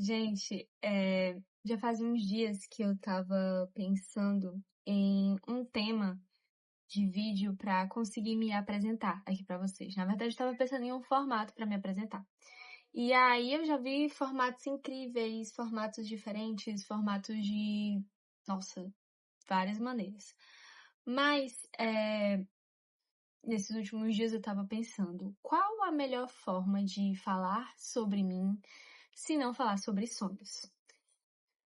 Gente, já fazia uns dias que eu tava pensando em um tema de vídeo para conseguir me apresentar aqui para vocês. Na verdade, eu estava pensando em um formato para me apresentar. E aí eu já vi formatos incríveis, formatos diferentes, formatos de, nossa, várias maneiras. Mas nesses últimos dias eu estava pensando, qual a melhor forma de falar sobre mim se não falar sobre sonhos?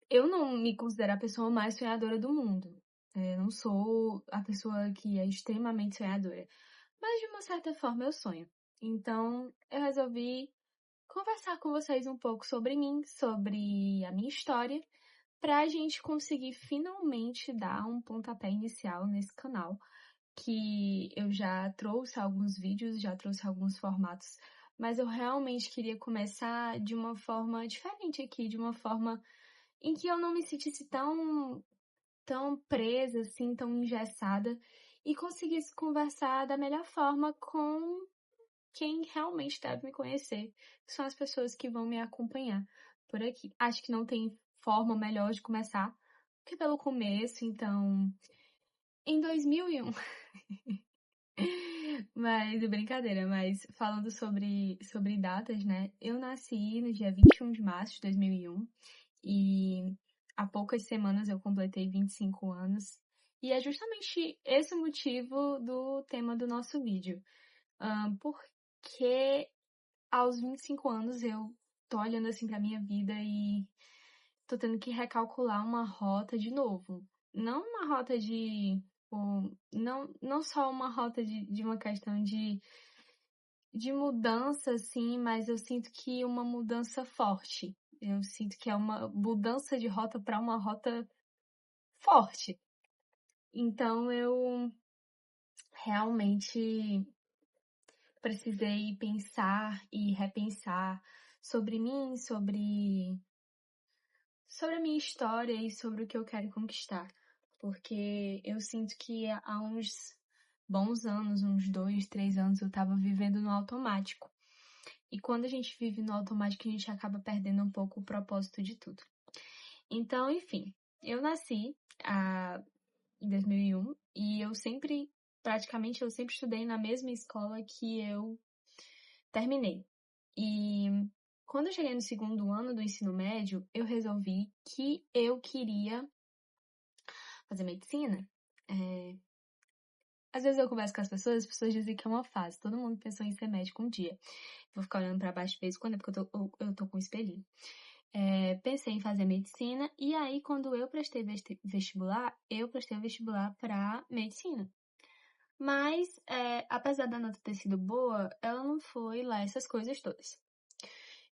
Eu não me considero a pessoa mais sonhadora do mundo. Eu não sou a pessoa que é extremamente sonhadora. Mas, de uma certa forma, eu sonho. Então, eu resolvi conversar com vocês um pouco sobre mim, sobre a minha história, para a gente conseguir finalmente dar um pontapé inicial nesse canal, que eu já trouxe alguns vídeos, já trouxe alguns formatos, mas eu realmente queria começar de uma forma diferente aqui, de uma forma em que eu não me sentisse tão presa, assim, tão engessada, e conseguisse conversar da melhor forma com quem realmente deve me conhecer, que são as pessoas que vão me acompanhar por aqui. Acho que não tem forma melhor de começar que pelo começo, então, em 2001. Mas, brincadeira, mas falando sobre datas, né? Eu nasci no dia 21 de março de 2001 e há poucas semanas eu completei 25 anos. E é justamente esse o motivo do tema do nosso vídeo. Porque aos 25 anos eu tô olhando assim pra minha vida e tô tendo que recalcular uma rota de novo. Não uma rota não só uma rota de uma questão de mudança, assim, mas eu sinto que uma mudança forte. Eu sinto que é uma mudança de rota para uma rota forte. Então eu realmente precisei pensar e repensar sobre mim, sobre a minha história e sobre o que eu quero conquistar. Porque eu sinto que há uns bons anos, uns 2, 3 anos, eu estava vivendo no automático. E quando a gente vive no automático, a gente acaba perdendo um pouco o propósito de tudo. Então, enfim, eu nasci em 2001 e praticamente, eu sempre estudei na mesma escola que eu terminei. E quando eu cheguei no segundo ano do ensino médio, eu resolvi que eu queria fazer medicina. Às vezes eu converso com as pessoas dizem que é uma fase. Todo mundo pensou em ser médico um dia. Vou ficar olhando pra baixo de vez em quando, é porque eu tô com um espelhinho. Pensei em fazer medicina, e aí quando eu prestei vestibular, eu prestei o vestibular pra medicina. Mas, apesar da nota ter sido boa, ela não foi lá essas coisas todas.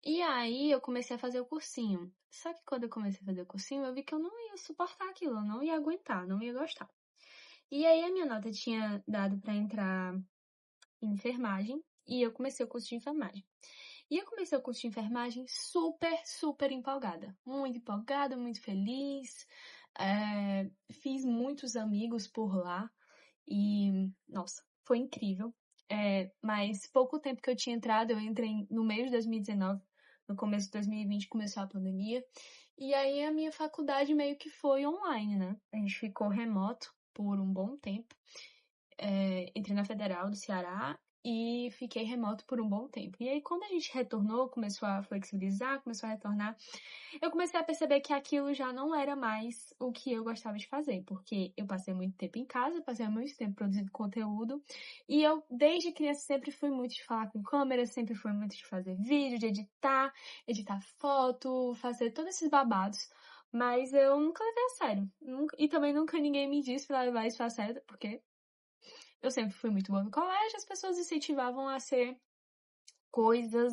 E aí eu comecei a fazer o cursinho. Só que quando eu comecei a fazer o cursinho, eu vi que eu não ia suportar aquilo, eu não ia aguentar, não ia gostar. E aí a minha nota tinha dado pra entrar em enfermagem, e eu comecei o curso de enfermagem. E eu comecei o curso de enfermagem super, super empolgada, muito feliz. Fiz muitos amigos por lá e, nossa, foi incrível. Mas pouco tempo que eu tinha entrado, eu entrei no meio de 2019, no começo de 2020 começou a pandemia. E aí a minha faculdade meio que foi online, né? A gente ficou remoto por um bom tempo. Entrei na Federal do Ceará e fiquei remoto por um bom tempo. E aí, quando a gente retornou, começou a flexibilizar, começou a retornar, eu comecei a perceber que aquilo já não era mais o que eu gostava de fazer, porque eu passei muito tempo em casa, passei muito tempo produzindo conteúdo, e eu, desde criança, sempre fui muito de falar com câmera, sempre fui muito de fazer vídeo, de editar foto, fazer todos esses babados. Mas eu nunca levei a sério. E também nunca ninguém me disse pra levar isso a sério, porque eu sempre fui muito boa no colégio, as pessoas incentivavam a ser coisas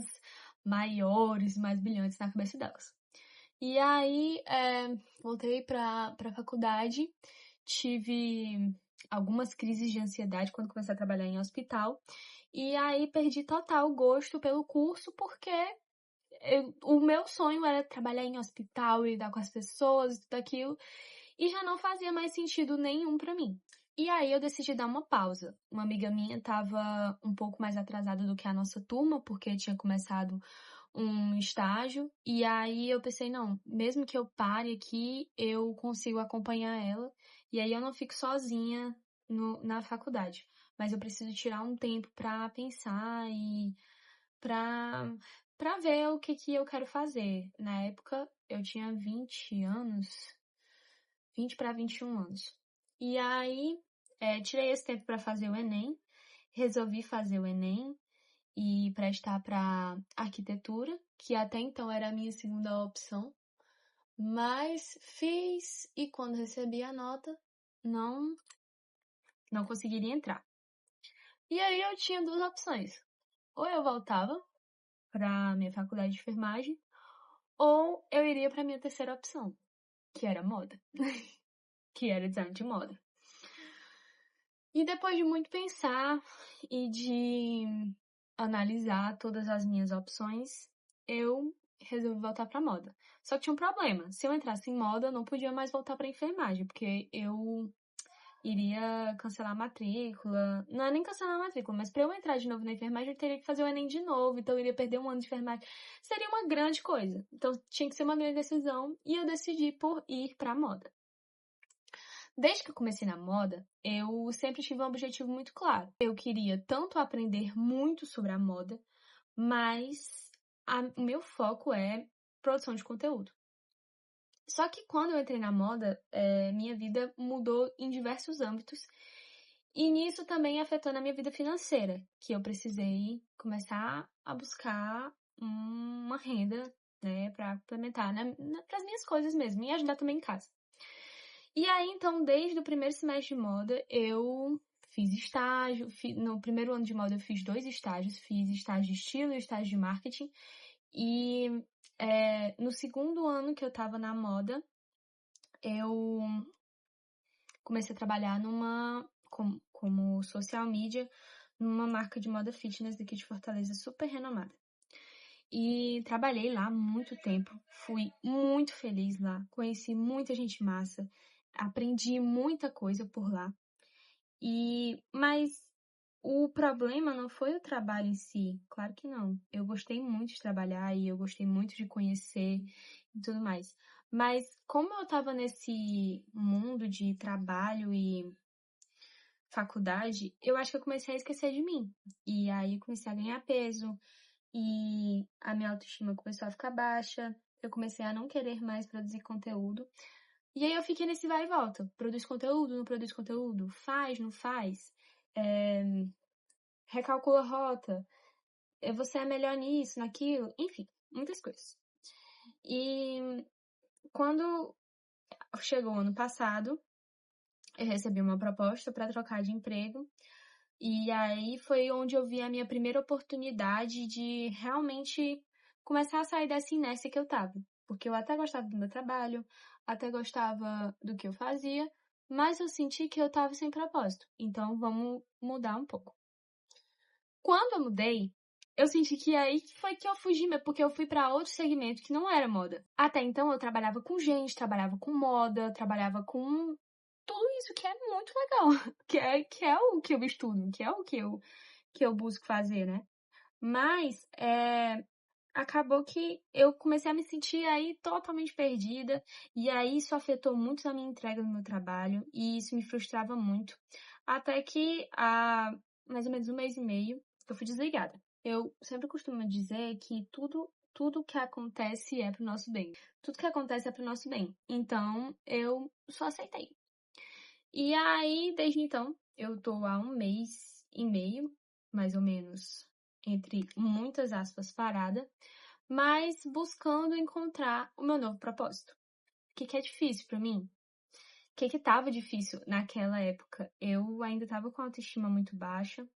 maiores, mais brilhantes na cabeça delas. E aí, voltei pra faculdade, tive algumas crises de ansiedade quando comecei a trabalhar em hospital, e aí perdi total o gosto pelo curso, porque o meu sonho era trabalhar em hospital, lidar com as pessoas e tudo aquilo, e já não fazia mais sentido nenhum pra mim. E aí eu decidi dar uma pausa. Uma amiga minha estava um pouco mais atrasada do que a nossa turma, porque tinha começado um estágio, e aí eu pensei, não, mesmo que eu pare aqui, eu consigo acompanhar ela, e aí eu não fico sozinha na faculdade. Mas eu preciso tirar um tempo para pensar e para para ver o que que eu quero fazer. Na época, eu tinha 20 anos, 20 para 21 anos. E aí, tirei esse tempo para fazer o Enem, resolvi fazer o Enem e prestar para arquitetura, que até então era a minha segunda opção, mas fiz e quando recebi a nota, não não conseguiria entrar. E aí eu tinha duas opções. Ou eu voltava para minha faculdade de enfermagem, ou eu iria para minha terceira opção, que era moda, que era design de moda. E depois de muito pensar e de analisar todas as minhas opções, eu resolvi voltar para moda. Só que tinha um problema. Se eu entrasse em moda, eu não podia mais voltar para enfermagem, porque eu iria cancelar a matrícula. Não é nem cancelar a matrícula, mas para eu entrar de novo na enfermagem, eu teria que fazer o Enem de novo, então eu iria perder um ano de enfermagem. Seria uma grande coisa. Então tinha que ser uma grande decisão e eu decidi por ir para moda. Desde que eu comecei na moda, eu sempre tive um objetivo muito claro. Eu queria tanto aprender muito sobre a moda, mas o meu foco é produção de conteúdo. Só que quando eu entrei na moda, minha vida mudou em diversos âmbitos. E nisso também afetou na minha vida financeira, que eu precisei começar a buscar uma renda, né, para implementar para as minhas coisas mesmo, e ajudar também em casa. E aí, então, desde o primeiro semestre de moda, eu fiz estágio. No primeiro ano de moda, eu fiz 2 estágios. Fiz estágio de estilo e estágio de marketing. E no segundo ano que eu tava na moda, eu comecei a trabalhar como social media numa marca de moda fitness daqui de Fortaleza, super renomada. E trabalhei lá muito tempo, fui muito feliz lá, conheci muita gente massa, aprendi muita coisa por lá. Mas o problema não foi o trabalho em si, claro que não. Eu gostei muito de trabalhar e eu gostei muito de conhecer e tudo mais. Mas como eu estava nesse mundo de trabalho e faculdade, eu acho que eu comecei a esquecer de mim. E aí eu comecei a ganhar peso e a minha autoestima começou a ficar baixa. Eu comecei a não querer mais produzir conteúdo. E aí eu fiquei nesse vai e volta. Produz conteúdo, não produz conteúdo? Faz, não faz? Recalcula a rota. Você é melhor nisso, naquilo? Enfim, muitas coisas. E quando chegou o ano passado, eu recebi uma proposta para trocar de emprego. E aí foi onde eu vi a minha primeira oportunidade de realmente começar a sair dessa inércia que eu tava. Porque eu até gostava do meu trabalho, até gostava do que eu fazia, mas eu senti que eu tava sem propósito. Então vamos mudar um pouco. Quando eu mudei, eu senti que aí foi que eu fugi, porque eu fui para outro segmento que não era moda. Até então eu trabalhava com gente, trabalhava com moda, trabalhava com tudo isso que é muito legal, que é o que eu estudo, que é o que eu busco fazer, né? Mas acabou que eu comecei a me sentir aí totalmente perdida, e aí isso afetou muito a minha entrega no meu trabalho, e isso me frustrava muito. Até que há mais ou menos um mês e meio eu fui desligada. Eu sempre costumo dizer que tudo que acontece é pro nosso bem. Tudo que acontece é pro nosso bem. Então, eu só aceitei. E aí, desde então, eu tô há um mês e meio, mais ou menos, entre muitas aspas, parada, mas buscando encontrar o meu novo propósito. O que é difícil pra mim? O que tava difícil naquela época? Eu ainda tava com a autoestima muito baixa,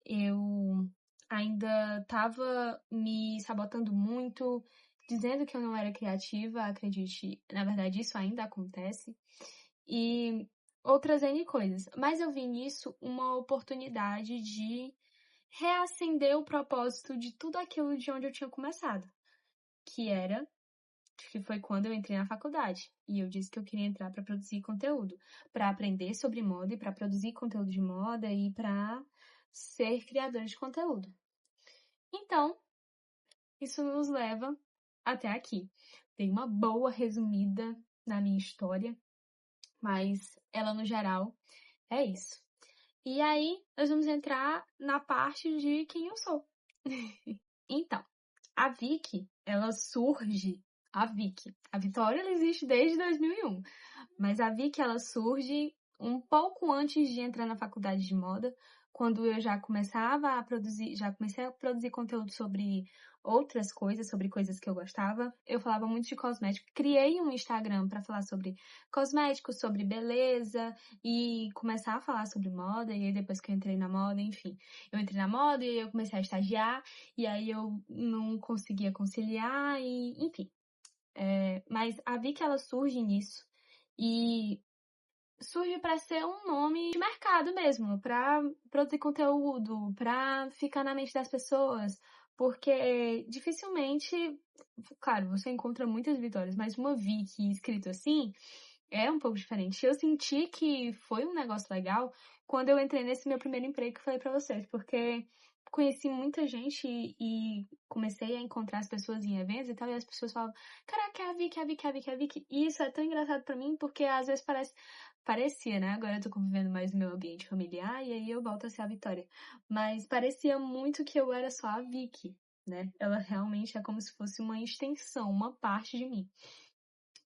eu ainda tava me sabotando muito, dizendo que eu não era criativa, acredite, na verdade isso ainda acontece, e outras N coisas. Mas eu vi nisso uma oportunidade de reacender o propósito de tudo aquilo de onde eu tinha começado, que foi quando eu entrei na faculdade. E eu disse que eu queria entrar para produzir conteúdo, para aprender sobre moda e para produzir conteúdo de moda e para ser criadora de conteúdo. Então, isso nos leva até aqui. Tem uma boa resumida na minha história, mas ela no geral é isso. E aí, nós vamos entrar na parte de quem eu sou. Então, a Vicky, ela surge. A Vitória, ela existe desde 2001. Mas a Vicky, ela surge um pouco antes de entrar na faculdade de moda, quando eu já começava a produzir, já comecei a produzir conteúdo sobre outras coisas, sobre coisas que eu gostava. Eu falava muito de cosmético. Criei um Instagram para falar sobre cosméticos, sobre beleza e começar a falar sobre moda. E aí depois que eu entrei na moda, enfim, eu entrei na moda e aí eu comecei a estagiar e aí eu não conseguia conciliar e, enfim. Mas a Vicky, ela surge nisso. E surge para ser um nome de mercado mesmo, para produzir conteúdo, para ficar na mente das pessoas, porque dificilmente, claro, você encontra muitas vitórias, mas uma Vicky escrito assim é um pouco diferente. Eu senti que foi um negócio legal quando eu entrei nesse meu primeiro emprego que eu falei pra vocês, porque conheci muita gente e comecei a encontrar as pessoas em eventos e tal, e as pessoas falam, caraca, é a Vicky, é a Vicky, é a Vicky, é a Vicky. E isso é tão engraçado pra mim, porque às vezes parecia, né? Agora eu tô convivendo mais no meu ambiente familiar e aí eu volto a ser a Vitória. Mas parecia muito que eu era só a Vicky, né? Ela realmente é como se fosse uma extensão, uma parte de mim.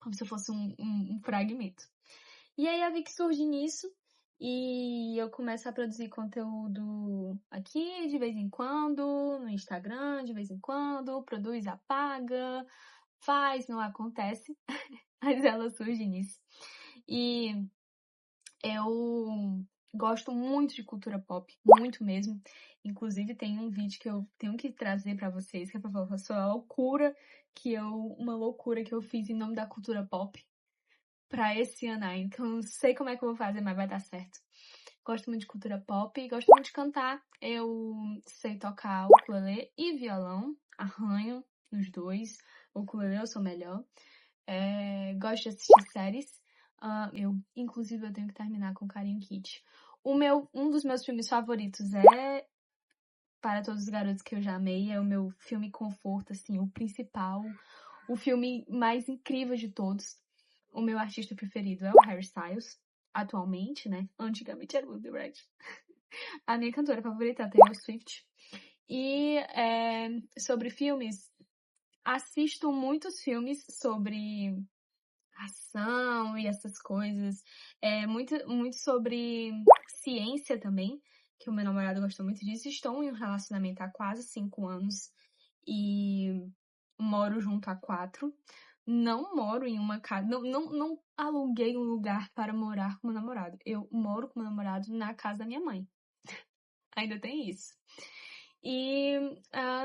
Como se fosse um fragmento. E aí a Vicky surge nisso e eu começo a produzir conteúdo aqui de vez em quando, no Instagram de vez em quando, produz, apaga, faz, não acontece, mas ela surge nisso. E eu gosto muito de cultura pop, muito mesmo. Inclusive tem um vídeo que eu tenho que trazer pra vocês, que é pra falar sobre a loucura uma loucura que eu fiz em nome da cultura pop pra esse ano ainda, que eu não sei como é que eu vou fazer, mas vai dar certo. Gosto muito de cultura pop, gosto muito de cantar. Eu sei tocar ukulele e violão, arranho nos dois. O ukulele eu sou melhor. Gosto de assistir séries. Inclusive, eu tenho que terminar com Carinho Kid. Um dos meus filmes favoritos é Para Todos os Garotos que Eu Já Amei. É o meu filme conforto, assim, o principal. O filme mais incrível de todos. O meu artista preferido é o Harry Styles, atualmente, né? Antigamente era o One Direction. A minha cantora favorita é a Taylor Swift. E sobre filmes, assisto muitos filmes sobre ação e essas coisas. Muito sobre ciência também, que o meu namorado gosta muito disso. Estou em um relacionamento há quase 5 anos e moro junto há 4. Não moro em uma casa, não aluguei um lugar para morar com meu namorado. Eu moro com meu namorado na casa da minha mãe. Ainda tem isso. E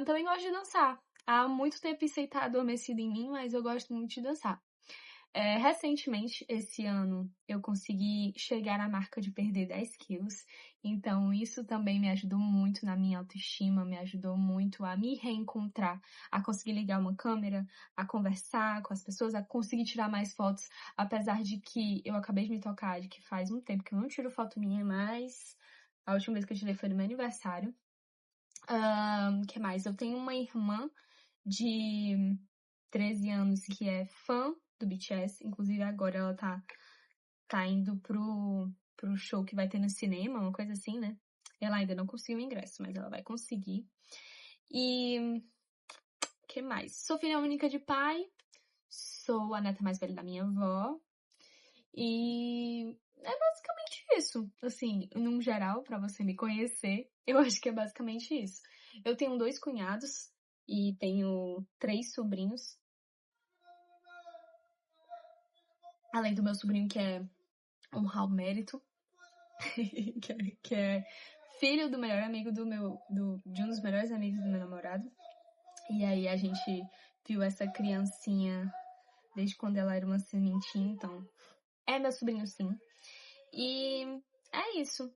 também gosto de dançar. Há muito tempo isso aí tá adormecido em mim, mas eu gosto muito de dançar. Recentemente, esse ano, eu consegui chegar à marca de perder 10 quilos. Então, isso também me ajudou muito na minha autoestima, me ajudou muito a me reencontrar, a conseguir ligar uma câmera, a conversar com as pessoas, a conseguir tirar mais fotos. Apesar de que eu acabei de me tocar de que faz um tempo que eu não tiro foto minha, mas a última vez que eu tirei foi no meu aniversário. Que mais? Eu tenho uma irmã de 13 anos que é fã do BTS. Inclusive, agora ela tá indo pro show que vai ter no cinema, uma coisa assim, né? Ela ainda não conseguiu o ingresso, mas ela vai conseguir. E que mais? Sou filha única de pai. Sou a neta mais velha da minha avó. E é basicamente isso. Assim, num geral, pra você me conhecer, eu acho que é basicamente isso. Eu tenho 2 cunhados e tenho 3 sobrinhos. Além do meu sobrinho que é um Raul Mérito, que é filho do melhor amigo de um dos melhores amigos do meu namorado. E aí a gente viu essa criancinha desde quando ela era uma sementinha, então é meu sobrinho sim. E é isso.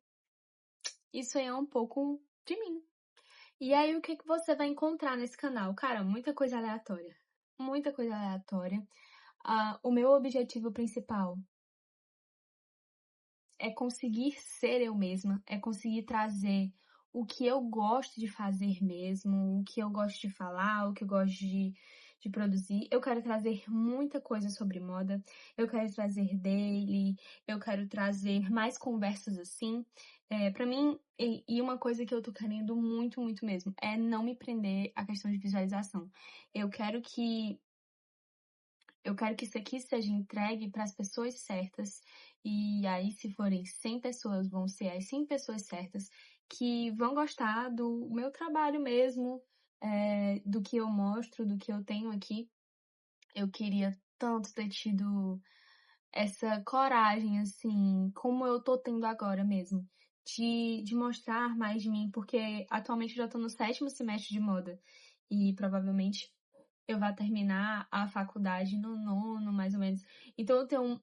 Isso aí é um pouco de mim. E aí o que você vai encontrar nesse canal? Cara, muita coisa aleatória. Muita coisa aleatória. O meu objetivo principal é conseguir ser eu mesma, é conseguir trazer o que eu gosto de fazer mesmo, o que eu gosto de falar, o que eu gosto de produzir. Eu quero trazer muita coisa sobre moda, eu quero trazer daily, eu quero trazer mais conversas assim. Pra mim, e uma coisa que eu tô querendo muito, muito mesmo, é não me prender à questão de visualização. Eu quero que eu quero que isso aqui seja entregue para as pessoas certas. E aí, se forem 100 pessoas, vão ser as 100 pessoas certas que vão gostar do meu trabalho mesmo, do que eu mostro, do que eu tenho aqui. Eu queria tanto ter tido essa coragem, assim, como eu tô tendo agora mesmo, de mostrar mais de mim, porque atualmente eu já tô no 7º semestre de moda. E provavelmente eu vou terminar a faculdade no 9º, mais ou menos. Então eu tenho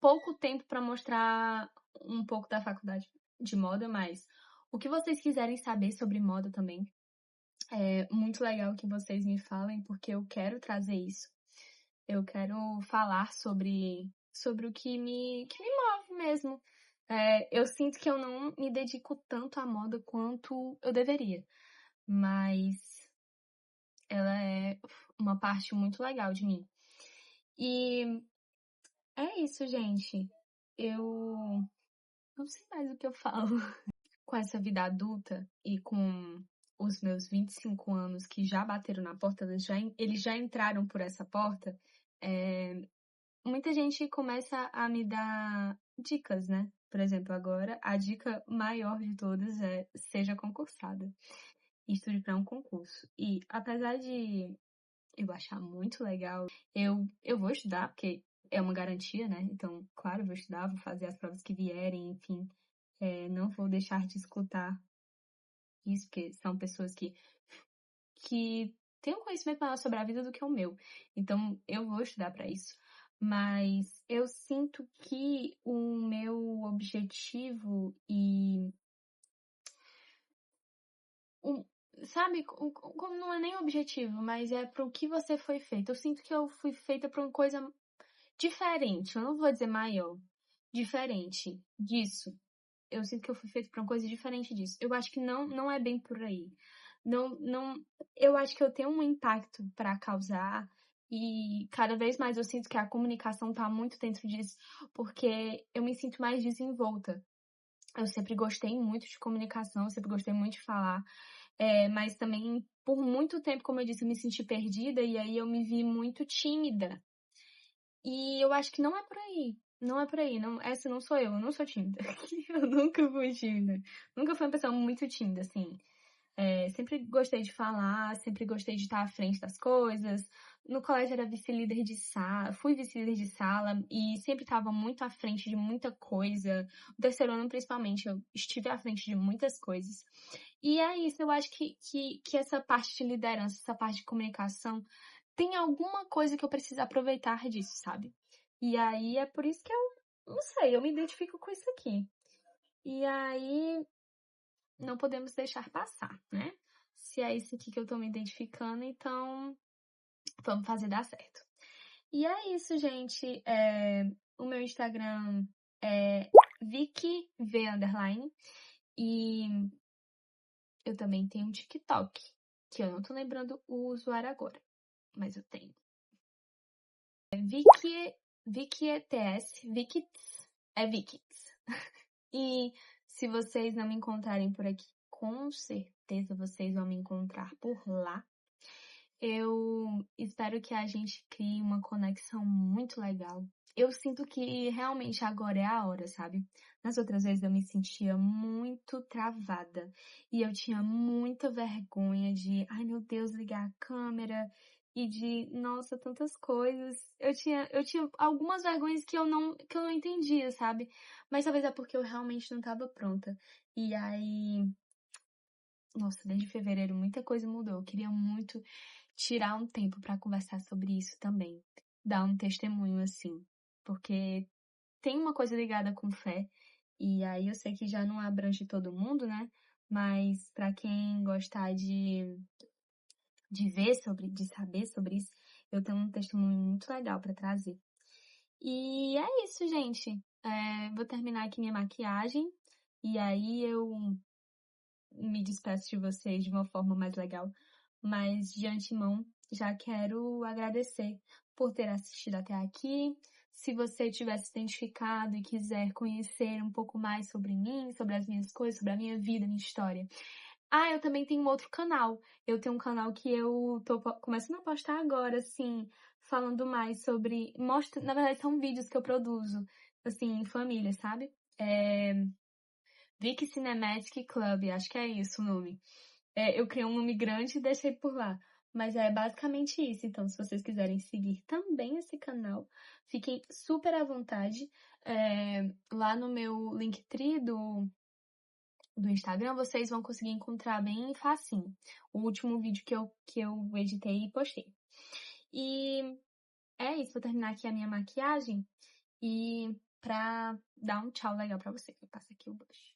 pouco tempo para mostrar um pouco da faculdade de moda, mas o que vocês quiserem saber sobre moda também, é muito legal que vocês me falem, porque eu quero trazer isso. Eu quero falar sobre o que me move mesmo. Eu sinto que eu não me dedico tanto à moda quanto eu deveria, mas ela é uma parte muito legal de mim. E é isso, gente. Eu não sei mais o que eu falo. Com essa vida adulta e com os meus 25 anos que já bateram na porta, eles já entraram por essa porta, muita gente começa a me dar dicas, né? Por exemplo, agora, a dica maior de todas é seja concursada. Estude para um concurso. E apesar de eu achar muito legal, eu vou estudar, porque é uma garantia, né? Então, claro, eu vou estudar, vou fazer as provas que vierem, enfim. Não vou deixar de escutar isso, porque são pessoas que têm um conhecimento maior sobre a vida do que o meu. Então, eu vou estudar para isso. Mas eu sinto que o meu objetivo sabe, como não é nem objetivo, mas é para o que você foi feito. Eu sinto que eu fui feita para uma coisa diferente. Eu não vou dizer maior. Diferente disso. Eu sinto que eu fui feita para uma coisa diferente disso. Eu acho que não é bem por aí. Não, eu acho que eu tenho um impacto para causar e cada vez mais eu sinto que a comunicação tá muito dentro disso, porque eu me sinto mais desenvolta. Eu sempre gostei muito de comunicação, sempre gostei muito de falar, mas também por muito tempo, como eu disse, eu me senti perdida e aí eu me vi muito tímida. E eu acho que não é por aí. Não é por aí. Não, essa não sou eu não sou tímida. Eu nunca fui tímida. Nunca fui uma pessoa muito tímida, assim. Sempre gostei de falar, sempre gostei de estar à frente das coisas. No colégio era vice-líder de sala, fui vice-líder de sala e sempre estava muito à frente de muita coisa. No terceiro ano, principalmente, eu estive à frente de muitas coisas. E é isso, eu acho que essa parte de liderança, essa parte de comunicação, tem alguma coisa que eu preciso aproveitar disso, sabe? E aí é por isso que eu não sei, eu me identifico com isso aqui. E aí não podemos deixar passar, né? Se é isso aqui que eu tô me identificando, então vamos fazer dar certo. E é isso, gente. O meu Instagram é VickyV_. E eu também tenho um TikTok, que eu não tô lembrando o usuário agora, mas eu tenho. VickyETS, Vickits, Vickits. E se vocês não me encontrarem por aqui, com certeza vocês vão me encontrar por lá. Eu espero que a gente crie uma conexão muito legal. Eu sinto que realmente agora é a hora, sabe? Nas outras vezes eu me sentia muito travada e eu tinha muita vergonha de, ai meu Deus, ligar a câmera e de, nossa, tantas coisas. Eu tinha algumas vergonhas que eu não entendia, sabe? Mas talvez é porque eu realmente não estava pronta. E aí, nossa, desde fevereiro muita coisa mudou. Eu queria muito tirar um tempo para conversar sobre isso também, dar um testemunho assim, porque tem uma coisa ligada com fé, e aí eu sei que já não abrange todo mundo, né? Mas para quem gostar de ver sobre, de saber sobre isso, eu tenho um testemunho muito legal para trazer. E é isso, gente. Vou terminar aqui minha maquiagem e aí eu me despeço de vocês de uma forma mais legal. Mas, de antemão, já quero agradecer por ter assistido até aqui. Se você tiver se identificado e quiser conhecer um pouco mais sobre mim, sobre as minhas coisas, sobre a minha vida, minha história. Eu também tenho um outro canal. Eu tenho um canal que eu tô começando a postar agora, assim, falando mais sobre. Mostra, na verdade, são vídeos que eu produzo, assim, em família, sabe? Vicky Cinematic Club, acho que é isso o nome. Eu criei um nome grande e deixei por lá. Mas é basicamente isso. Então, se vocês quiserem seguir também esse canal, fiquem super à vontade. Lá no meu Linktree do Instagram, vocês vão conseguir encontrar bem facinho o último vídeo que eu editei e postei. E é isso, vou terminar aqui a minha maquiagem e pra dar um tchau legal pra você. Eu passo aqui o blush.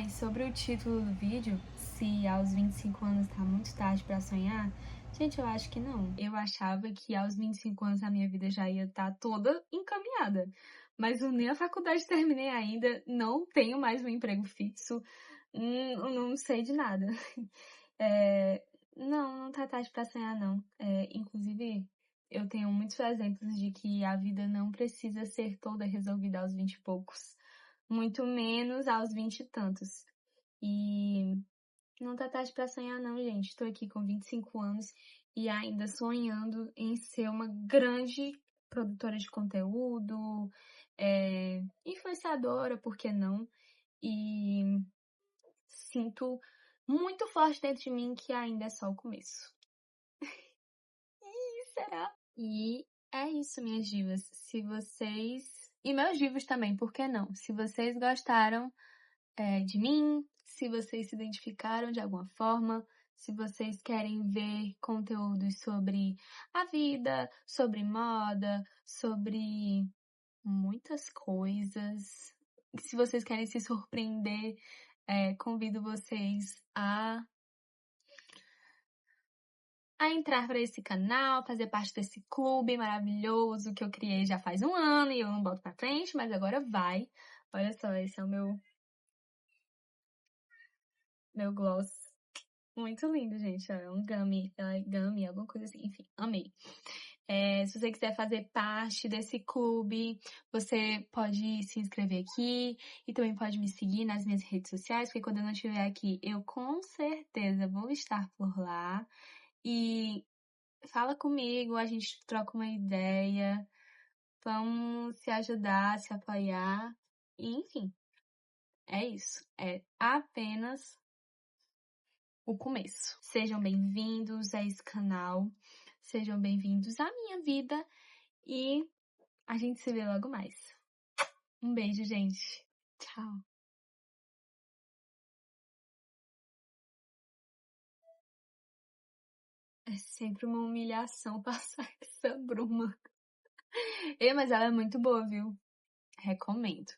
E sobre o título do vídeo, se aos 25 anos tá muito tarde pra sonhar, gente, eu acho que não. Eu achava que aos 25 anos a minha vida já ia estar toda encaminhada. Mas eu nem a faculdade terminei ainda, não tenho mais um emprego fixo, não sei de nada. Não tá tarde pra sonhar, não. Inclusive, eu tenho muitos exemplos de que a vida não precisa ser toda resolvida aos 20 e poucos. Muito menos aos 20 e tantos. E não tá tarde pra sonhar, não, gente. Tô aqui com 25 anos e ainda sonhando em ser uma grande produtora de conteúdo, influenciadora, por que não? E sinto muito forte dentro de mim que ainda é só o começo. Será? E é isso, minhas divas. Se vocês. E meus divos também, por que não? Se vocês gostaram de mim, se vocês se identificaram de alguma forma, se vocês querem ver conteúdos sobre a vida, sobre moda, sobre muitas coisas. Se vocês querem se surpreender, convido vocês a entrar para esse canal, fazer parte desse clube maravilhoso que eu criei já faz um ano e eu não boto pra frente, mas agora vai. Olha só, esse é o meu gloss. Muito lindo, gente. É um gummy, alguma coisa assim. Enfim, amei. Se você quiser fazer parte desse clube, você pode se inscrever aqui e também pode me seguir nas minhas redes sociais, porque quando eu não estiver aqui, eu com certeza vou estar por lá. E fala comigo, a gente troca uma ideia, vamos se ajudar, se apoiar. E, enfim, é isso. É apenas o começo. Sejam bem-vindos a esse canal, sejam bem-vindos à minha vida e a gente se vê logo mais. Um beijo, gente. Tchau. É sempre uma humilhação passar essa bruma. Mas ela é muito boa, viu? Recomendo.